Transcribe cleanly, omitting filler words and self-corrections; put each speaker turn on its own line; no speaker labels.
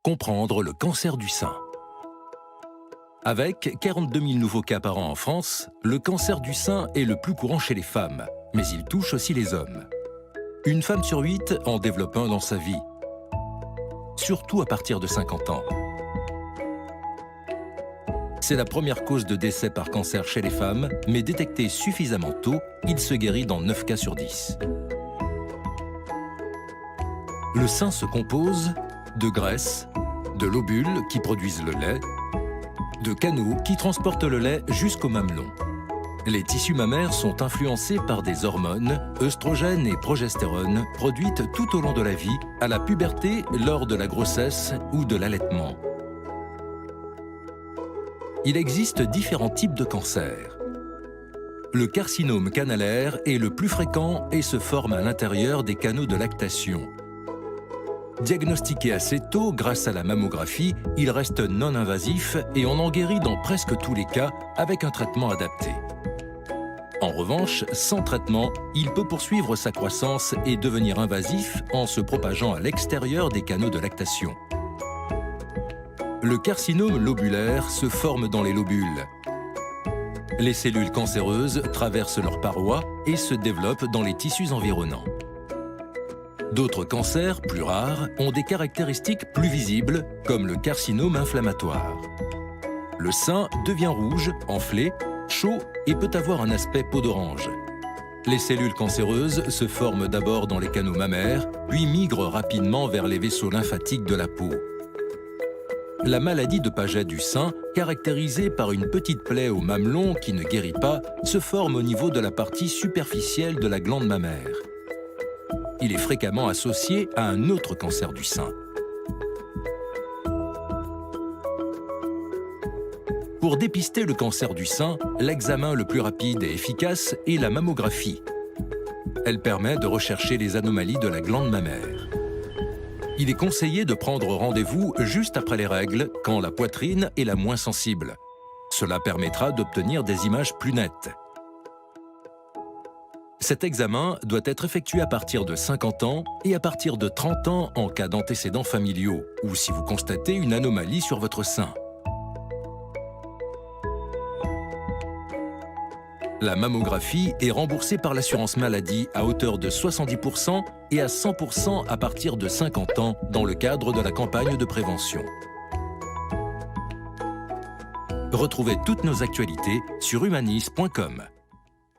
comprendre le cancer du sein. Avec 42 000 nouveaux cas par an en France, le cancer du sein est le plus courant chez les femmes, mais il touche aussi les hommes. Une femme sur 8 en développe un dans sa vie, surtout à partir de 50 ans. C'est la première cause de décès par cancer chez les femmes, mais détecté suffisamment tôt, il se guérit dans 9 cas sur 10. Le sein se compose de graisse, de lobules qui produisent le lait, de canaux qui transportent le lait jusqu'au mamelon. Les tissus mammaires sont influencés par des hormones, œstrogènes et progestérone, produites tout au long de la vie, à la puberté, lors de la grossesse ou de l'allaitement. Il existe différents types de cancers. Le carcinome canalaire est le plus fréquent et se forme à l'intérieur des canaux de lactation. Diagnostiqué assez tôt grâce à la mammographie, il reste non invasif et on en guérit dans presque tous les cas avec un traitement adapté. En revanche, sans traitement, il peut poursuivre sa croissance et devenir invasif en se propageant à l'extérieur des canaux de lactation. Le carcinome lobulaire se forme dans les lobules. Les cellules cancéreuses traversent leurs parois et se développent dans les tissus environnants. D'autres cancers, plus rares, ont des caractéristiques plus visibles, comme le carcinome inflammatoire. Le sein devient rouge, enflé, chaud et peut avoir un aspect peau d'orange. Les cellules cancéreuses se forment d'abord dans les canaux mammaires, puis migrent rapidement vers les vaisseaux lymphatiques de la peau. La maladie de Paget du sein, caractérisée par une petite plaie au mamelon qui ne guérit pas, se forme au niveau de la partie superficielle de la glande mammaire. Il est fréquemment associé à un autre cancer du sein. Pour dépister le cancer du sein, l'examen le plus rapide et efficace est la mammographie. Elle permet de rechercher les anomalies de la glande mammaire. Il est conseillé de prendre rendez-vous juste après les règles, quand la poitrine est la moins sensible. Cela permettra d'obtenir des images plus nettes. Cet examen doit être effectué à partir de 50 ans et à partir de 30 ans en cas d'antécédents familiaux ou si vous constatez une anomalie sur votre sein. La mammographie est remboursée par l'assurance maladie à hauteur de 70% et à 100% à partir de 50 ans dans le cadre de la campagne de prévention. Retrouvez toutes nos actualités sur humanis.com.